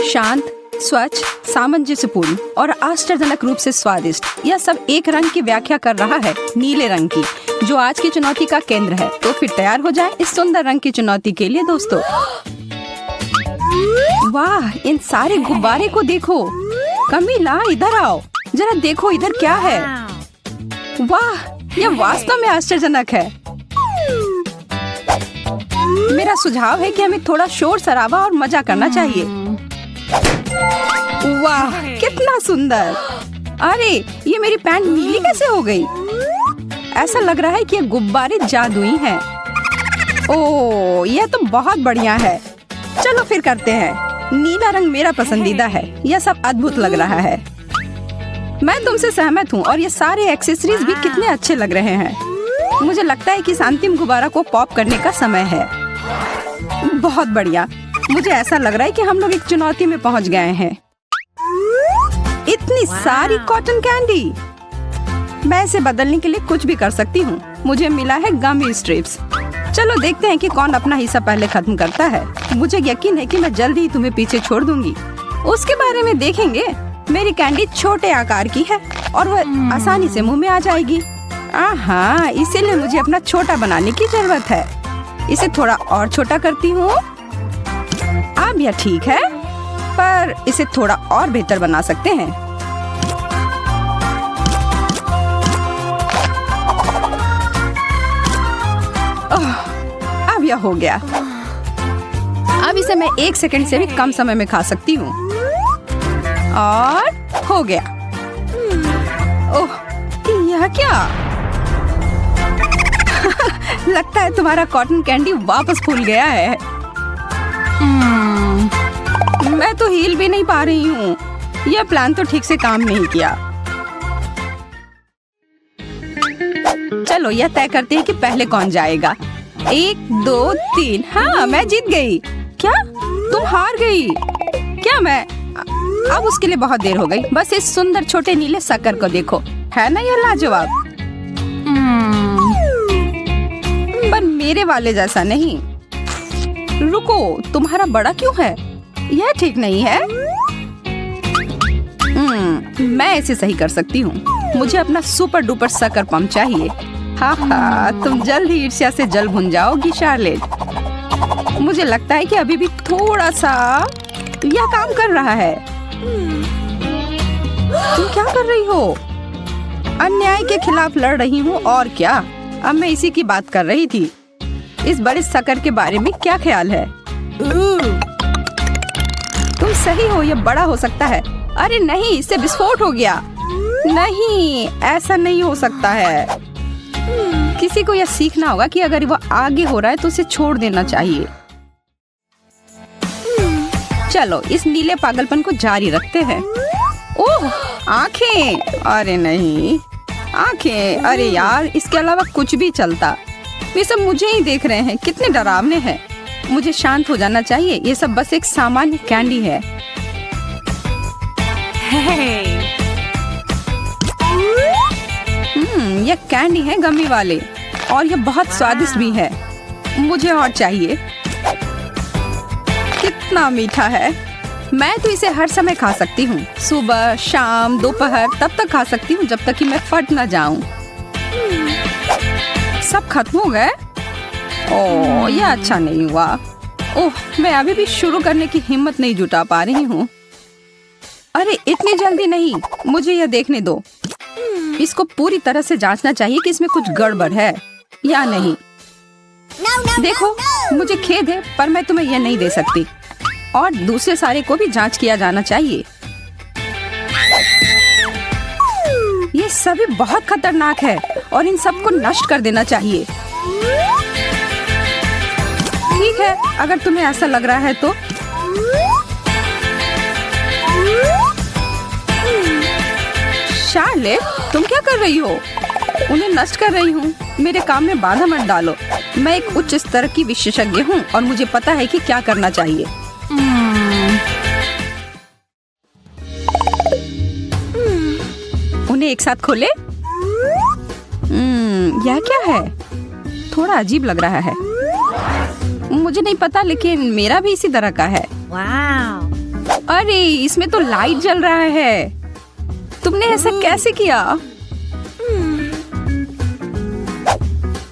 शांत, स्वच्छ, सामंजस्यपूर्ण और आश्चर्यजनक रूप से स्वादिष्ट, यह सब एक रंग की व्याख्या कर रहा है, नीले रंग की, जो आज की चुनौती का केंद्र है। तो फिर तैयार हो जाएं इस सुंदर रंग की चुनौती के लिए दोस्तों। वाह, इन सारे गुब्बारे को देखो। कमीला, इधर आओ, जरा देखो इधर क्या है। वाह, यह वास्तव में आश्चर्यजनक है। मेरा सुझाव है कि हमें थोड़ा शोर शराबा और मजा करना चाहिए। वाह, कितना सुंदर। अरे, ये मेरी पैंट नीली कैसे हो गई? ऐसा लग रहा है कि ये गुब्बारे जादुई हैं। ओह, यह तो बहुत बढ़िया है। चलो फिर करते हैं। नीला रंग मेरा पसंदीदा है। यह सब अद्भुत लग रहा है। मैं तुमसे सहमत हूँ और ये सारे एक्सेसरीज भी कितने अच्छे लग रहे हैं। मुझे लगता है कि इस अंतिम गुब्बारा को पॉप करने का समय है। बहुत बढ़िया। मुझे ऐसा लग रहा है कि हम लोग एक चुनौती में पहुँच गए हैं। इतनी सारी कॉटन कैंडी। मैं इसे बदलने के लिए कुछ भी कर सकती हूँ। मुझे मिला है गमी स्ट्रिप्स। चलो देखते हैं कि कौन अपना हिस्सा पहले खत्म करता है। मुझे यकीन है कि मैं जल्दी ही तुम्हें पीछे छोड़ दूंगी। उसके बारे में देखेंगे। मेरी कैंडी छोटे आकार की है और वह आसानी से मुंह में आ जाएगी। आहा, इसीलिए मुझे अपना छोटा बनाने की जरूरत है। इसे थोड़ा और छोटा करती हूँ। अब यह ठीक है, पर इसे थोड़ा और बेहतर बना सकते हैं। अब यह हो गया। अब इसे मैं 1 सेकंड से भी कम समय में खा सकती हूँ। और हो गया। ओह, यह क्या? लगता है तुम्हारा कॉटन कैंडी वापस फूल गया है। मैं तो हिल भी नहीं पा रही हूँ। यह प्लान तो ठीक से काम नहीं किया। चलो यह तय करते हैं कि पहले कौन जाएगा। 1, 2, 3। हाँ, मैं जीत गई। क्या? तुम हार गई? क्या मैं? अब उसके लिए बहुत देर हो गई। बस इस सुंदर छोटे नीले शक्कर को देखो। है ना यह लाजवाब? पर मेरे वाले जैसा नहीं। रुको, तुम्हारा बड़ा क्यों है? यह ठीक नहीं है। मैं इसे सही कर सकती हूँ। मुझे अपना सुपर डुपर शक्कर पंप चाहिए। हाँ, तुम जल्द ही ईर्ष्या से जल भुन जाओगी शार्लेट। मुझे लगता है कि अभी भी थोड़ा सा यह काम कर रहा है। तुम क्या कर रही हो? अन्याय के खिलाफ लड़ रही हूँ और क्या। अब मैं इसी की बात कर रही थी। इस बड़े शक्कर के बारे में क्या ख्याल है? तुम सही हो, यह बड़ा हो सकता है। अरे नहीं, इससे विस्फोट हो गया। नहीं, ऐसा नहीं हो सकता है। किसी को यह सीखना होगा कि अगर वो आगे हो रहा है तो उसे छोड़ देना चाहिए। चलो इस नीले पागलपन को जारी रखते हैं। ओह, आंखें। अरे नहीं, आंखें। अरे यार, इसके अलावा कुछ भी चलता। ये सब मुझे ही देख रहे हैं। कितने डरावने हैं। मुझे शांत हो जाना चाहिए। ये सब बस एक सामान्य कैंडी है। यह कैंडी है गमी वाले और यह बहुत स्वादिष्ट भी है। मुझे और चाहिए। कितना मीठा है। मैं तो इसे हर समय खा सकती हूँ। सुबह, शाम, दोपहर, तब तक खा सकती हूँ जब तक कि मैं फट ना जाऊं। सब खत्म हो गए। ओह, यह अच्छा नहीं हुआ। ओह, मैं अभी भी शुरू करने की हिम्मत नहीं जुटा पा रही हूँ। अरे इतनी जल्दी नहीं, मुझे यह देखने दो। इसको पूरी तरह से जांचना चाहिए कि इसमें कुछ गड़बड़ है या नहीं। देखो, मुझे खेद है पर मैं तुम्हें यह नहीं दे सकती। और दूसरे सारे को भी जांच किया जाना चाहिए। ये सभी बहुत खतरनाक है और इन सबको नष्ट कर देना चाहिए। ठीक है, अगर तुम्हें ऐसा लग रहा है तो। शार्लेट, तुम क्या कर रही हो? उन्हें नष्ट कर रही हूँ। मेरे काम में बाधा मत डालो। मैं एक उच्च स्तर की विशेषज्ञ हूँ और मुझे पता है कि क्या करना चाहिए। उन्हें एक साथ खोले। यह क्या है? थोड़ा अजीब लग रहा है। मुझे नहीं पता, लेकिन मेरा भी इसी तरह का है। अरे इसमें तो लाइट जल रहा है। तुमने ऐसा कैसे किया?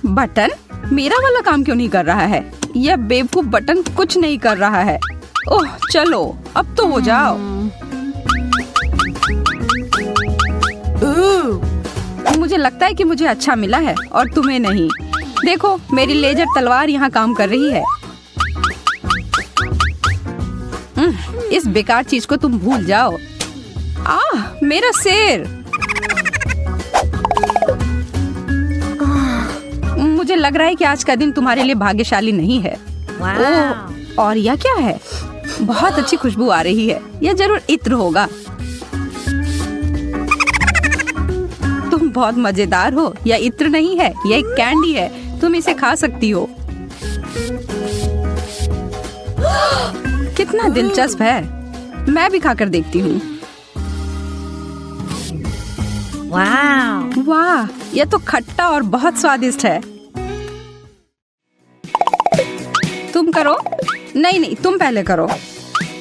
बटन मेरा वाला काम क्यों नहीं कर रहा है? यह बेवकूफ बटन कुछ नहीं कर रहा है। ओह चलो अब तो हो जाओ। मुझे लगता है कि मुझे अच्छा मिला है और तुम्हें नहीं। देखो मेरी लेजर तलवार यहाँ काम कर रही है। इस बेकार चीज को तुम भूल जाओ। मेरा सिर। मुझे लग रहा है कि आज का दिन तुम्हारे लिए भाग्यशाली नहीं है। ओह, और यह क्या है? बहुत अच्छी खुशबू आ रही है। यह जरूर इत्र होगा। तुम बहुत मजेदार हो। यह इत्र नहीं है, यह एक कैंडी है। तुम इसे खा सकती हो। कितना दिलचस्प है। मैं भी खाकर देखती हूँ। वाह, यह तो खट्टा और बहुत स्वादिष्ट है। तुम करो। नहीं, तुम पहले करो।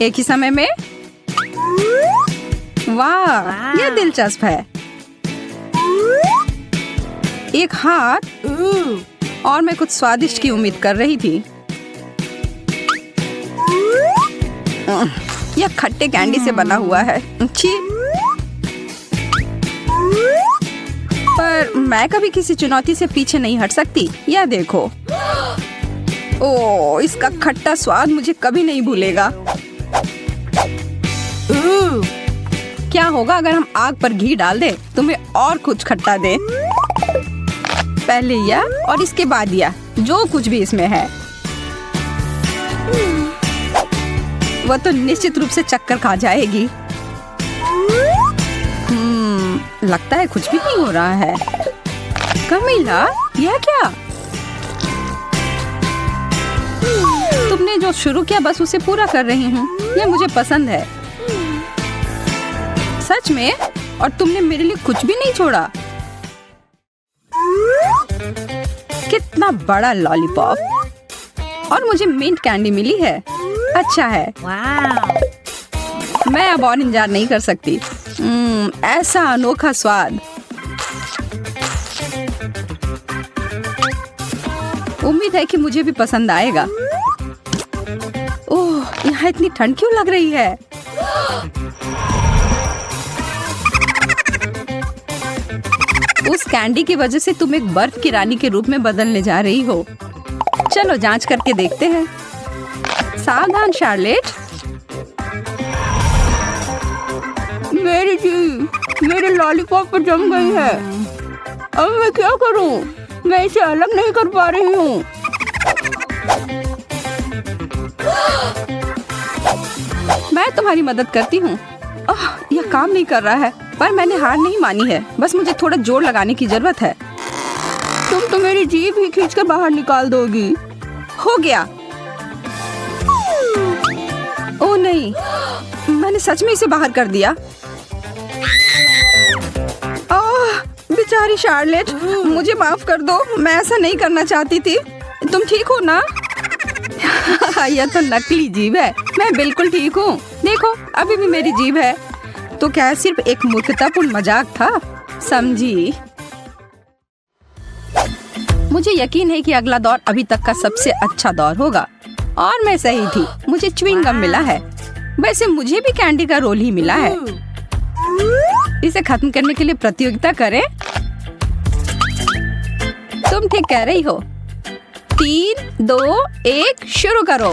एक ही समय में। वाह, यह दिलचस्प है। एक हाथ और मैं कुछ स्वादिष्ट की उम्मीद कर रही थी। यह खट्टे कैंडी से बना हुआ है। छी। पर मैं कभी किसी चुनौती से पीछे नहीं हट सकती। यह देखो। ओह, इसका खट्टा स्वाद मुझे कभी नहीं भूलेगा। क्या होगा अगर हम आग पर घी डाल दे, तुम्हें और कुछ खट्टा दे? पहले यह और इसके बाद यह, जो कुछ भी इसमें है। वह तो निश्चित रूप से चक्कर खा जाएगी। लगता है कुछ भी नहीं हो रहा है। कमीला, यह क्या? तुमने जो शुरू किया बस उसे पूरा कर रही हूँ। यह मुझे पसंद है। सच में? और तुमने मेरे लिए कुछ भी नहीं छोड़ा। कितना बड़ा लॉलीपॉप। और मुझे मिंट कैंडी मिली है। अच्छा है। मैं अब और इंतजार नहीं कर सकती। ऐसा अनोखा स्वाद। उम्मीद है कि मुझे भी पसंद आएगा। ओह, यहाँ इतनी ठंड क्यों लग रही है? उस कैंडी की वजह से तुम एक बर्फ की रानी के रूप में बदलने जा रही हो। चलो जांच करके देखते हैं। सावधान शार्लेट। मेरी जीभ मेरे लॉलीपॉप पर जम गई है। अब मैं क्या करूं? मैं इसे अलग नहीं कर पा रही हूँ। मैं तुम्हारी मदद करती हूँ। यह काम नहीं कर रहा है, पर मैंने हार नहीं मानी है। बस मुझे थोड़ा जोर लगाने की जरूरत है। तुम तो मेरी जीभ ही खींच कर बाहर निकाल दोगी। हो गया। ओह नहीं, मैंने सच में इसे बाहर कर दिया। बेचारी शार्लेट, मुझे माफ कर दो। मैं ऐसा नहीं करना चाहती थी। तुम ठीक हो ना? यह तो नकली जीभ है। मैं बिल्कुल ठीक हूँ। देखो, अभी भी मेरी जीभ है। तो क्या सिर्फ एक मूर्खतापूर्ण मजाक था? समझी? मुझे यकीन है कि अगला दौर अभी तक का सबसे अच्छा दौर होगा। और मैं सही थी। मुझे च्युइंग गम मिला है। वैसे मुझे भी कैंडी का रोल ही मिला है। इसे खत्म करने के लिए प्रतियोगिता करें। तुम ठीक कह रही हो। 3, 2, 1 शुरू करो।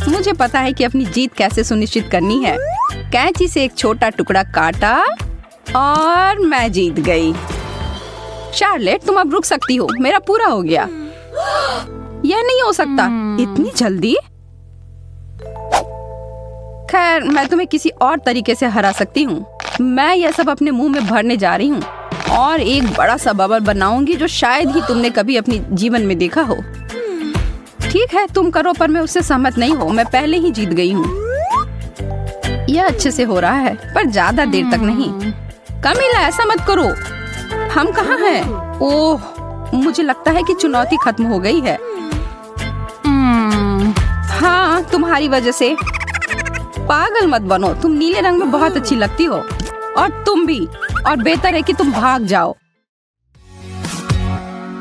मुझे पता है कि अपनी जीत कैसे सुनिश्चित करनी है। कैंची से एक छोटा टुकड़ा काटा और मैं जीत गई। शार्लेट, तुम अब रुक सकती हो। मेरा पूरा हो गया। यह नहीं हो सकता। इतनी जल्दी? खैर, मैं तुम्हें किसी और तरीके से हरा सकती हूँ। मैं यह सब अपने मुंह में भरने जा रही हूँ और एक बड़ा सा बबल बनाऊंगी जो शायद ही तुमने कभी अपनी जीवन में देखा हो। ठीक है, तुम करो, पर मैं उससे सहमत नहीं हूँ। मैं पहले ही जीत गई हूँ। यह अच्छे से हो रहा है, पर ज्यादा देर तक नहीं। कमीला, ऐसा मत करो। हम कहाँ हैं? ओह, मुझे लगता है कि चुनौती खत्म हो गई है। हाँ, तुम्हारी वजह से। पागल मत बनो, तुम नीले रंग में बहुत अच्छी लगती हो। और तुम भी। और बेहतर है कि तुम भाग जाओ।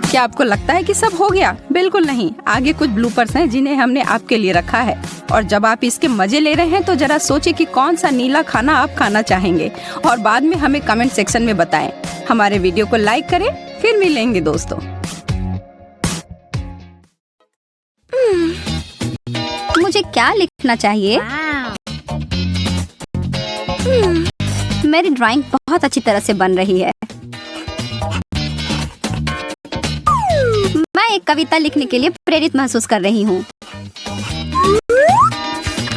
क्या आपको लगता है कि सब हो गया? बिल्कुल नहीं, आगे कुछ ब्लूपर्स हैं जिन्हें हमने आपके लिए रखा है। और जब आप इसके मजे ले रहे हैं तो जरा सोचें कि कौन सा नीला खाना आप खाना चाहेंगे और बाद में हमें कमेंट सेक्शन में बताएं। हमारे वीडियो को लाइक करें, फिर मिलेंगे दोस्तों। मुझे क्या लिखना चाहिए? मेरी ड्राइंग बहुत अच्छी तरह से बन रही है। मैं एक कविता लिखने के लिए प्रेरित महसूस कर रही हूँ।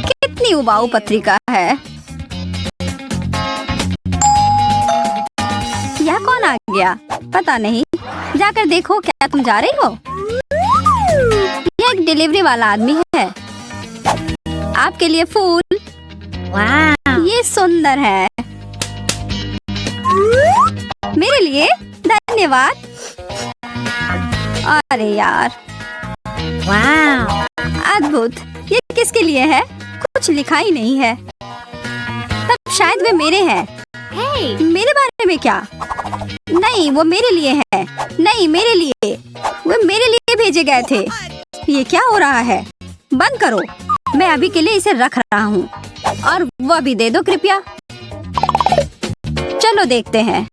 कितनी उबाऊ पत्रिका है। यह कौन आ गया? पता नहीं। जाकर देखो, क्या तुम जा रही हो? यह एक डिलीवरी वाला आदमी है। आपके लिए फूल। ये सुंदर है। मेरे लिए? धन्यवाद। अरे यार, अद्भुत। ये किसके लिए है? कुछ लिखा ही नहीं है। तब शायद वे मेरे हैं। मेरे बारे में क्या? नहीं, वो मेरे लिए है। नहीं, मेरे लिए। वो मेरे लिए भेजे गए थे। ये क्या हो रहा है? बंद करो। मैं अभी के लिए इसे रख रहा हूँ। और वह भी दे दो कृपया। चलो देखते हैं।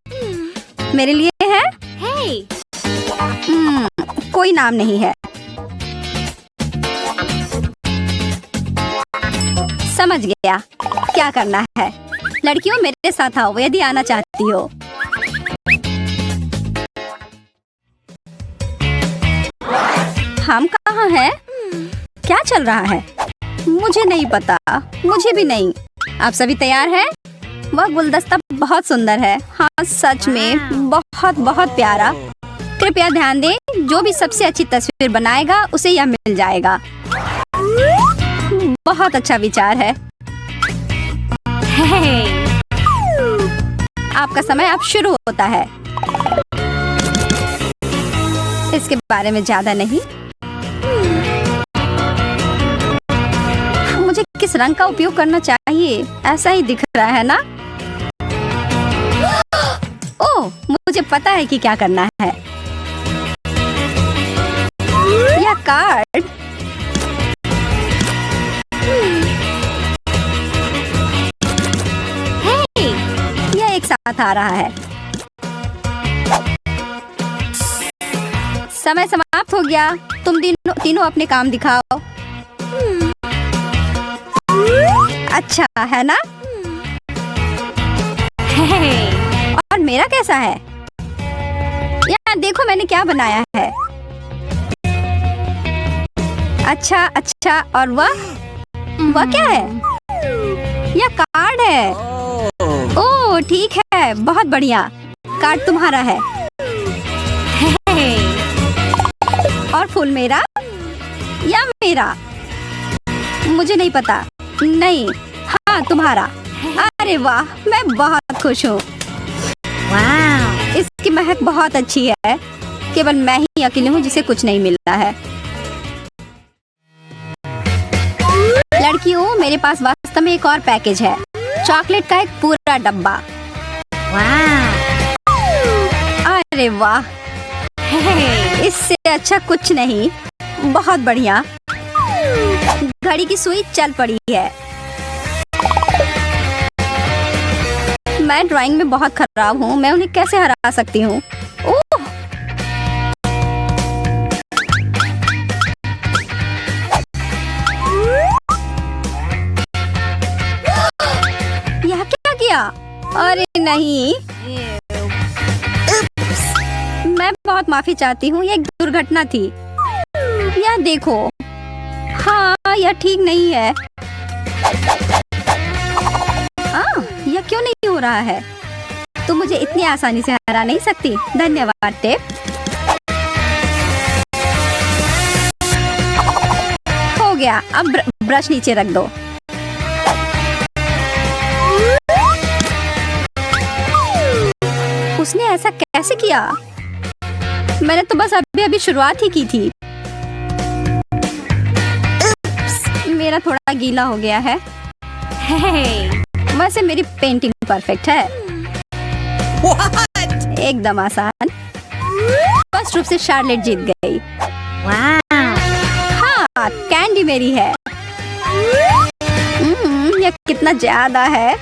मेरे लिए है? कोई नाम नहीं है। समझ गया क्या करना है। लड़कियों, मेरे साथ आओ यदि आना चाहती हो। हम कहाँ हैं? क्या चल रहा है? मुझे नहीं पता। मुझे भी नहीं। आप सभी तैयार हैं? वह गुलदस्ता बहुत सुंदर है। हाँ, सच में बहुत बहुत प्यारा। कृपया ध्यान दें, जो भी सबसे अच्छी तस्वीर बनाएगा उसे यह मिल जाएगा। बहुत अच्छा विचार है। आपका समय अब शुरू होता है। इसके बारे में ज्यादा नहीं। मुझे किस रंग का उपयोग करना चाहिए? ऐसा ही दिख रहा है ना? ओह, मुझे पता है कि क्या करना है। यह कार्ड। यह एक साथ आ रहा है। समय समाप्त हो गया। तुम तीनों अपने काम दिखाओ। अच्छा है ना? और मेरा कैसा है? यहाँ देखो मैंने क्या बनाया है। अच्छा, और वह क्या है? यह कार्ड है। ओह ठीक है, बहुत बढ़िया। कार्ड तुम्हारा है। और फूल मेरा या मेरा? मुझे नहीं पता। नहीं, हाँ तुम्हारा। अरे वाह, मैं बहुत खुश हूँ। इसकी महक बहुत अच्छी है। केवल मैं ही अकेली हूँ जिसे कुछ नहीं मिलता है। लड़कियों, मेरे पास वास्तव में एक और पैकेज है। चॉकलेट का एक पूरा डब्बा। अरे वाह, इससे अच्छा कुछ नहीं। बहुत बढ़िया। घड़ी की सुई चल पड़ी है। मैं ड्राइंग में बहुत खराब हूँ। मैं उन्हें कैसे हरा सकती हूँ? ओह, यह क्या किया? अरे नहीं, मैं बहुत माफी चाहती हूँ। यह एक दुर्घटना थी। यह देखो। हाँ, यह ठीक नहीं है। यह क्यों नहीं हो रहा है? तुम मुझे इतनी आसानी से हरा नहीं सकती। धन्यवाद टेप। हो गया। अब ब्रश नीचे रख दो। उसने ऐसा कैसे किया? मैंने तो बस अभी शुरुआत ही की थी। मेरा थोड़ा गीला हो गया है। वैसे मेरी पेंटिंग परफेक्ट है। एकदम आसान। फर्स्ट रूप से शार्लेट जीत गई। हाँ, कैंडी मेरी है। ये कितना ज्यादा है।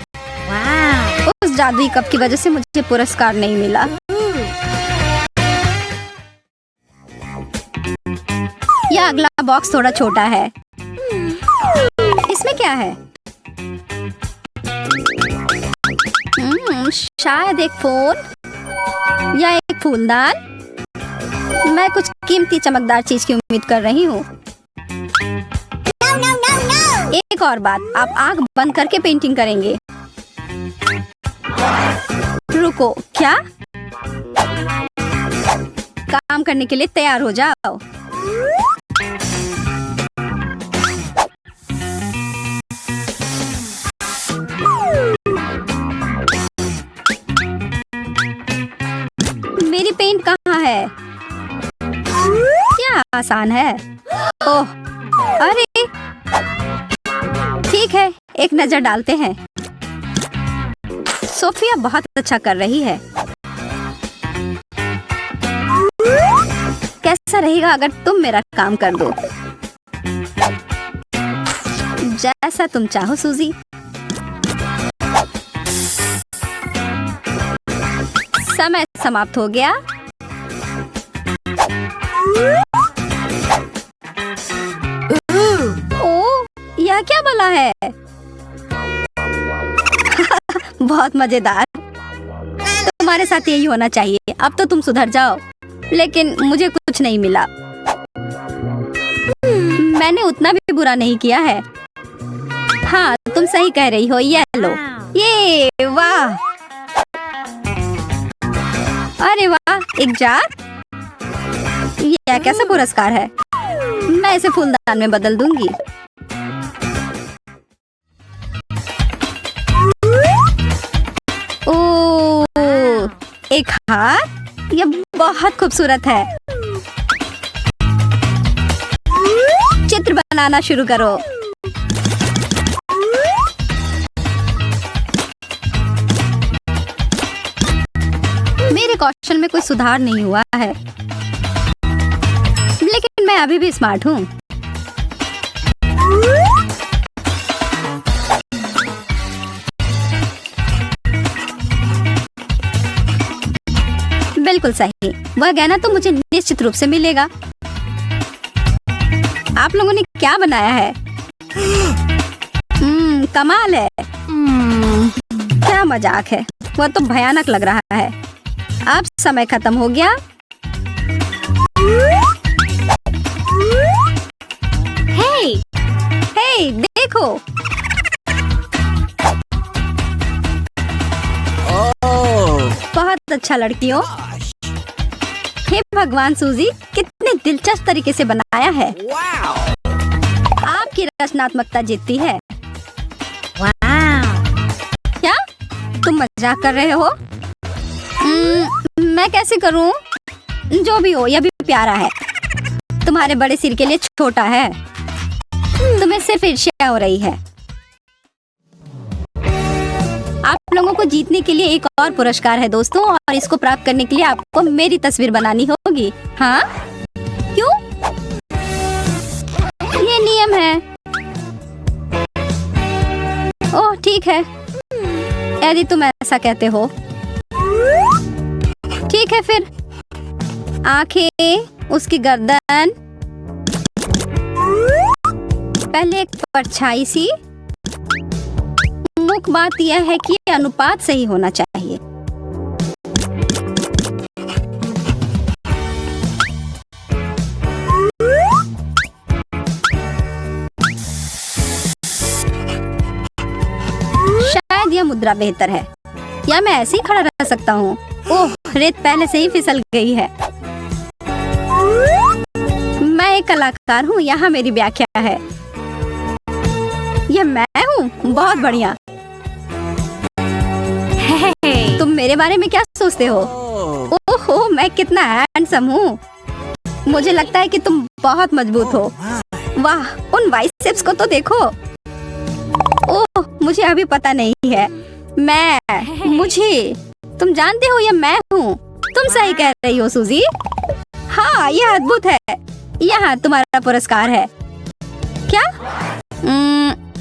उस जादुई कप की वजह से मुझे पुरस्कार नहीं मिला। यह अगला बॉक्स थोड़ा छोटा है। इसमें क्या है? शायद एक फोन या एक फूलदान। मैं कुछ कीमती चमकदार चीज की उम्मीद कर रही हूँ। एक और बात, आप आंख बंद करके पेंटिंग करेंगे। रुको, क्या? काम करने के लिए तैयार हो जाओ। मेरी पेंट कहाँ है? क्या आसान है। ओह, अरे ठीक है, एक नजर डालते हैं। सोफिया बहुत अच्छा कर रही है। कैसा रहेगा अगर तुम मेरा काम कर दो? जैसा तुम चाहो सूजी। समय समाप्त हो गया। ओह, यह क्या भला है? बहुत मजेदार। तुम्हारे साथ यही होना चाहिए। अब तो तुम सुधर जाओ। लेकिन मुझे कुछ नहीं मिला। मैंने उतना भी बुरा नहीं किया है। हाँ, तुम सही कह रही हो। ये लो। ये वाह, अरे वाह, एक जार। यह कैसा पुरस्कार है? मैं इसे फूलदान में बदल दूंगी। ओह, एक हार। यह बहुत खूबसूरत है। चित्र बनाना शुरू करो। मेरे कौशल में कोई सुधार नहीं हुआ है, लेकिन मैं अभी भी स्मार्ट हूँ। बिल्कुल सही। वह गहना तो मुझे निश्चित रूप से मिलेगा। आप लोगों ने क्या बनाया है? कमाल है। क्या मजाक है। वह तो भयानक लग रहा है। अब समय खत्म हो गया। हे, देखो। बहुत अच्छा लड़कियों। हे भगवान, सूजी कितने दिलचस्प तरीके से बनाया है। आपकी रचनात्मकता जीतती है। क्या तुम मजाक कर रहे हो? मैं कैसे करूं? जो भी हो, यह भी प्यारा है। तुम्हारे बड़े सिर के लिए छोटा है। तुम्हें सिर्फ ईर्ष्या हो रही है। आप लोगों को जीतने के लिए एक और पुरस्कार है दोस्तों, और इसको प्राप्त करने के लिए आपको मेरी तस्वीर बनानी होगी। हाँ, क्यों? ये नियम है। ओह ठीक है, यदि तुम ऐसा कहते हो। ठीक है फिर। आंखें, उसकी गर्दन, पहले एक परछाई सी। मुख्य बात यह है कि अनुपात सही होना चाहिए। शायद यह मुद्रा बेहतर है, या मैं ऐसे ही खड़ा रह सकता हूँ। ओह, रेत पहले से ही फिसल गई है। मैं एक कलाकार हूँ, यहाँ मेरी व्याख्या है। यह मैं हूँ। बहुत बढ़िया। तुम मेरे बारे में क्या सोचते हो? ओहो, मैं कितना हैंडसम हूँ। मुझे लगता है कि तुम बहुत मजबूत हो। वाह, उन बाइसेप्स को तो देखो। ओह, मुझे अभी पता नहीं है। मुझे तुम जानते हो या मैं हूँ? तुम सही कह रही हो सूजी। हाँ, यह अद्भुत है। यहाँ तुम्हारा पुरस्कार है। क्या?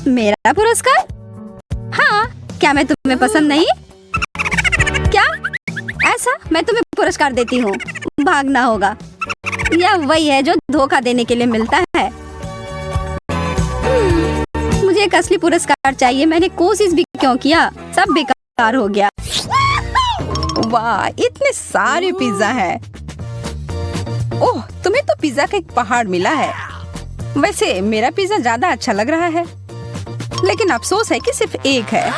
मेरा पुरस्कार? हाँ, क्या मैं तुम्हें पसंद नहीं? क्या? ऐसा? मैं तुम्हें पुरस्कार देती हूँ। भागना होगा। यह वही है जो धोखा देने के लिए मिलता है। मुझे एक असली पुरस्कार चाहिए। मैंने कोशिश भी क्यों किया, सब बेकार हो गया। वाह, इतने सारे पिज्जा हैं। ओह, तुम्हें तो पिज्जा का एक पहाड़ मिला है। वैसे मेरा पिज्जा ज्यादा अच्छा लग रहा है, लेकिन अफसोस है कि सिर्फ एक है।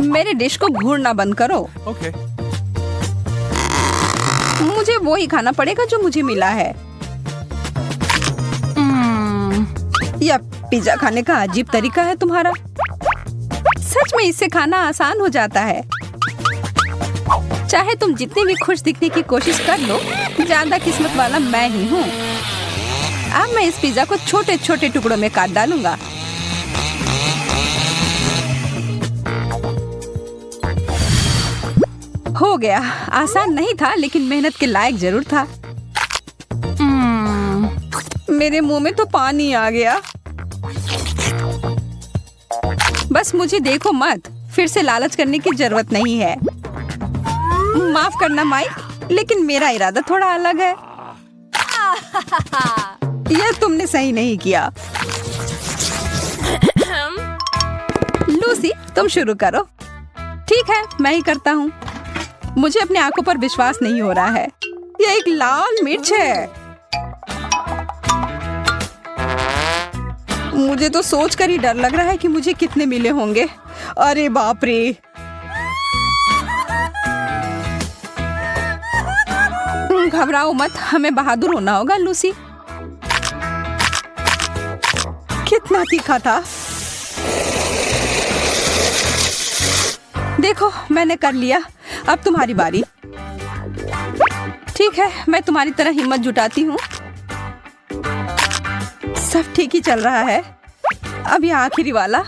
मेरे डिश को घूरना बंद करो। Okay. मुझे वो ही खाना पड़ेगा जो मुझे मिला है। यह पिज्जा खाने का अजीब तरीका है तुम्हारा। सच में इससे खाना आसान हो जाता है। चाहे तुम जितने भी खुश दिखने की कोशिश कर लो, ज्यादा किस्मत वाला मैं ही हूँ। अब मैं इस पिज्जा को छोटे छोटे टुकड़ों में काट डालूंगा। हो गया। आसान नहीं था, लेकिन मेहनत के लायक जरूर था। मेरे मुंह में तो पानी आ गया। बस मुझे देखो मत। फिर से लालच करने की जरूरत नहीं है। माफ करना माइक, लेकिन मेरा इरादा थोड़ा अलग है। यह तुमने सही नहीं किया। लूसी, तुम शुरू करो। ठीक है, मैं ही करता हूँ। मुझे अपनी आंखों पर विश्वास नहीं हो रहा है। यह एक लाल मिर्च है। मुझे तो सोचकर ही डर लग रहा है कि मुझे कितने मिले होंगे। अरे बाप रे। घबराओ मत, हमें बहादुर होना होगा लूसी। कितना तीखा था। देखो, मैंने कर लिया। अब तुम्हारी बारी। ठीक है, मैं तुम्हारी तरह हिम्मत जुटाती हूँ। सब ठीक ही चल रहा है। अब यह आखिरी वाला।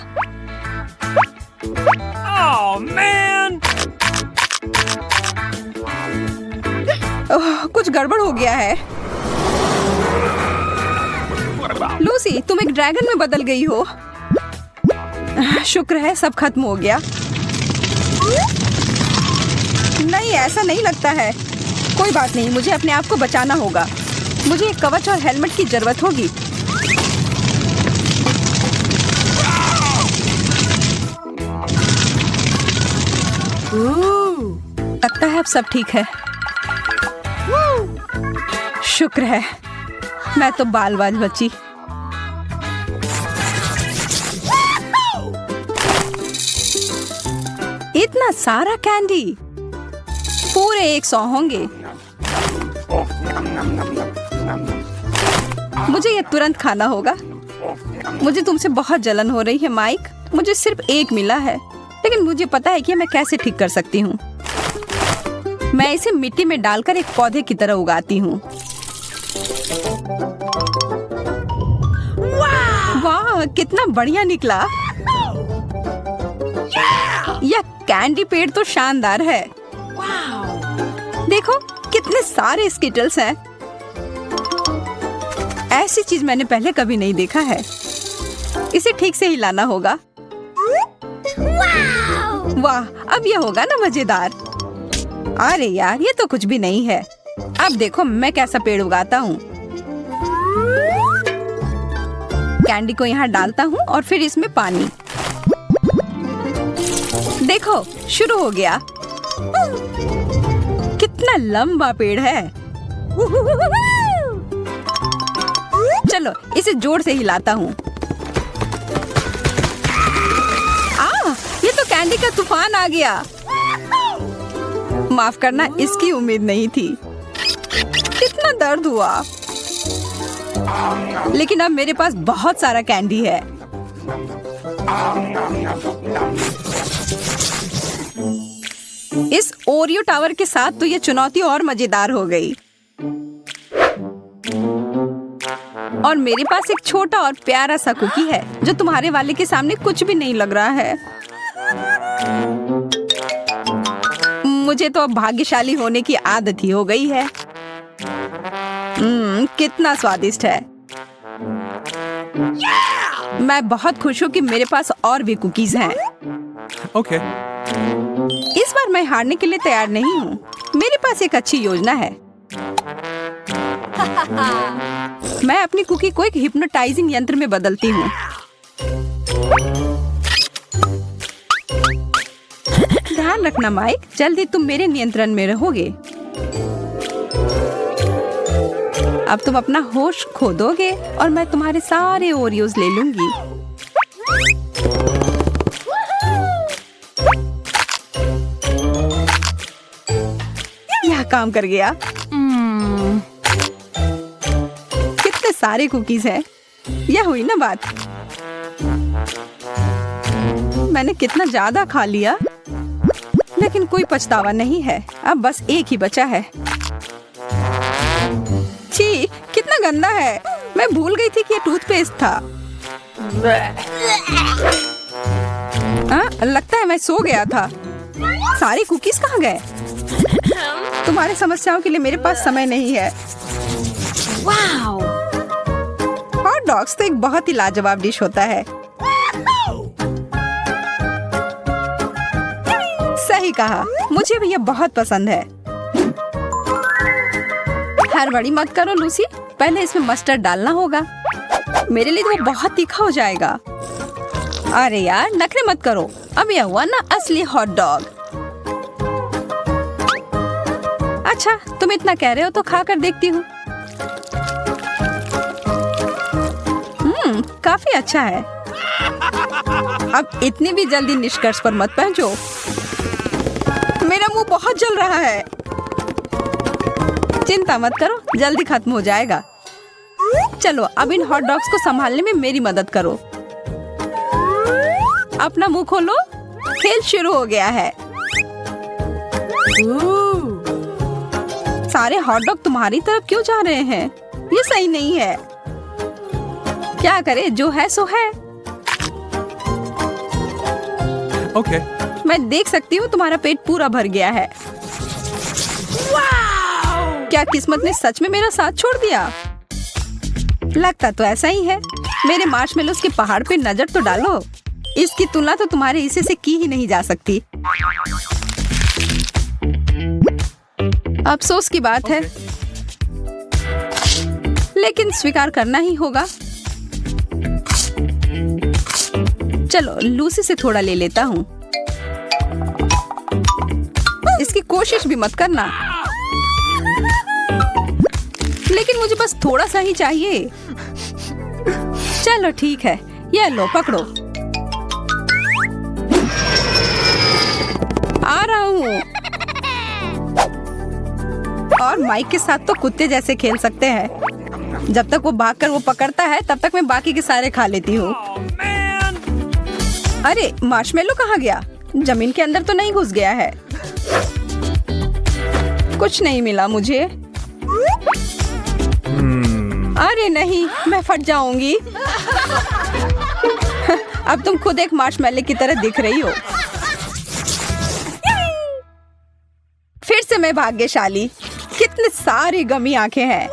Oh man! कुछ गड़बड़ हो गया है। लूसी, तुम एक ड्रैगन में बदल गई हो। शुक्र है सब खत्म हो गया। नहीं, ऐसा नहीं लगता है। कोई बात नहीं, मुझे अपने आप को बचाना होगा। मुझे एक कवच और हेलमेट की जरूरत होगी। लगता है अब सब ठीक है। शुक्र है, मैं तो बाल बाल बची। इतना सारा कैंडी, पूरे 100 होंगे। मुझे ये तुरंत खाना होगा। मुझे तुमसे बहुत जलन हो रही है माइक। मुझे सिर्फ एक मिला है, लेकिन मुझे पता है कि मैं कैसे ठीक कर सकती हूँ। मैं इसे मिट्टी में डालकर एक पौधे की तरह उगाती हूँ। वाह, कितना बढ़िया निकला। यह कैंडी पेड़ तो शानदार है। देखो, कितने सारे स्किटल्स हैं। ऐसी चीज मैंने पहले कभी नहीं देखा है। इसे ठीक से हिलाना होगा। वाह, अब यह होगा ना मजेदार। अरे यार, ये तो कुछ भी नहीं है। अब देखो मैं कैसा पेड़ उगाता हूँ। कैंडी को यहाँ डालता हूँ और फिर इसमें पानी। देखो, शुरू हो गया। कितना लंबा पेड़ है। चलो, इसे जोर से हिलाता हूँ। ये तो कैंडी का तूफान आ गया। माफ करना, इसकी उम्मीद नहीं थी। कितना दर्द हुआ। लेकिन अब मेरे पास बहुत सारा कैंडी है। इस ओरियो टावर के साथ तो ये चुनौती और मजेदार हो गई। और मेरे पास एक छोटा और प्यारा सा कुकी है जो तुम्हारे वाले के सामने कुछ भी नहीं लग रहा है। मुझे तो अब भाग्यशाली होने की आदत ही हो गई है। कितना स्वादिष्ट है। मैं बहुत खुश हूँ कि मेरे पास और भी कुकीज हैं। Okay. इस बार मैं हारने के लिए तैयार नहीं हूँ। मेरे पास एक अच्छी योजना है। मैं अपनी कुकी को एक हिप्नोटाइजिंग यंत्र में बदलती हूँ। ध्यान रखना माइक, जल्दी तुम मेरे नियंत्रण में रहोगे। अब तुम अपना होश खो दोगे और मैं तुम्हारे सारे ओरियोज ले लूंगी। यह काम कर गया। कितने सारे कुकीज हैं। यह हुई ना बात। मैंने कितना ज्यादा खा लिया, लेकिन कोई पछतावा नहीं है। अब बस एक ही बचा है। छी, कितना गंदा है। मैं भूल गई थी कि ये टूथपेस्ट था। लगता है मैं सो गया था। सारे कुकीज कहाँ गए? तुम्हारी समस्याओं के लिए मेरे पास समय नहीं है। वाओ! हॉट डॉग्स तो एक बहुत ही लाजवाब डिश होता है। सही कहा, मुझे भी ये बहुत पसंद है। हड़बड़ी मत करो लूसी, पहले इसमें मस्टर्ड डालना होगा। मेरे लिए तो वो बहुत तीखा हो जाएगा। अरे यार, नखरे मत करो। अब यह हुआ ना असली हॉट डॉग। अच्छा, तुम इतना कह रहे हो तो खा कर देखती हूँ। काफी अच्छा है। अब इतनी भी जल्दी निष्कर्ष पर मत पहुंचो। मेरा मुंह बहुत जल रहा है। चिंता मत करो, जल्दी खत्म हो जाएगा। चलो अब इन हॉट डॉग्स को संभालने में मेरी मदद करो। अपना मुंह खोलो, खेल शुरू हो गया है। सारे हॉट डॉग तुम्हारी तरफ क्यों जा रहे हैं? ये सही नहीं है। क्या करे, जो है सो है। Okay. मैं देख सकती हूँ तुम्हारा पेट पूरा भर गया है। क्या किस्मत ने सच में मेरा साथ छोड़ दिया? लगता तो ऐसा ही है। मेरे मार्शमेलोस के पहाड़ पे नजर तो डालो। इसकी तुलना तो तुम्हारे हिस्से से की ही नहीं जा सकती। अफसोस की बात है, लेकिन स्वीकार करना ही होगा। चलो लूसी से थोड़ा ले लेता हूँ। इसकी कोशिश भी मत करना, लेकिन मुझे बस थोड़ा सा ही चाहिए। चलो ठीक है, ये लो पकड़ो। आ रहा हूँ। और माइक के साथ तो कुत्ते जैसे खेल सकते हैं। जब तक वो भागकर वो पकड़ता है, तब तक मैं बाकी के सारे खा लेती हूँ। अरे मार्शमेलो कहाँ गया? जमीन के अंदर तो नहीं घुस गया है? कुछ नहीं मिला मुझे। अरे नहीं, मैं फट जाऊंगी। अब तुम खुद एक मार्शमेलो की तरह दिख रही हो। फिर से मैं भाग्यशाली। कितने सारी गमी आंखें हैं।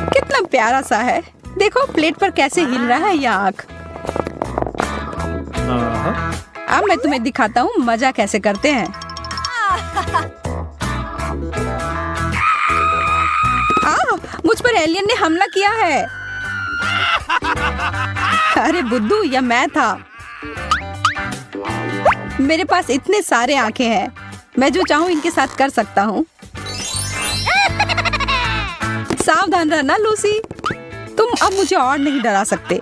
कितना प्यारा सा है। देखो प्लेट पर कैसे हिल रहा है यह आंख। अब मैं तुम्हें दिखाता हूँ मजा कैसे करते हैं। मुझ पर एलियन ने हमला किया है। अरे बुद्धू, यह मैं था। मेरे पास इतने सारे आंखें हैं। मैं जो चाहूँ इनके साथ कर सकता हूँ। सावधान रहना लूसी, तुम अब मुझे और नहीं डरा सकते।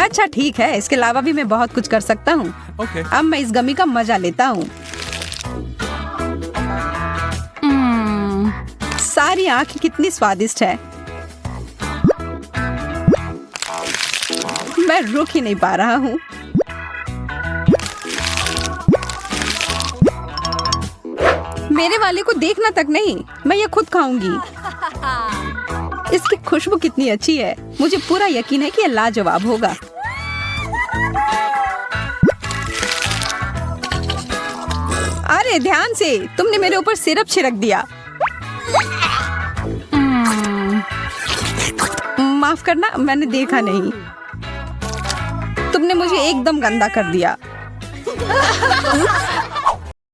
अच्छा ठीक है, इसके अलावा भी मैं बहुत कुछ कर सकता हूँ। Okay. अब मैं इस गमी का मजा लेता हूँ। सारी आंखें कितनी स्वादिष्ट है। मैं रुक ही नहीं पा रहा हूँ। मेरे वाले को देखना तक नहीं, मैं ये खुद खाऊंगी। इसकी खुशबू कितनी अच्छी है। मुझे पूरा यकीन है कि ये लाजवाब होगा। अरे ध्यान से, तुमने मेरे ऊपर सिरप छिड़क दिया। माफ करना, मैंने देखा नहीं। तुमने मुझे एकदम गंदा कर दिया।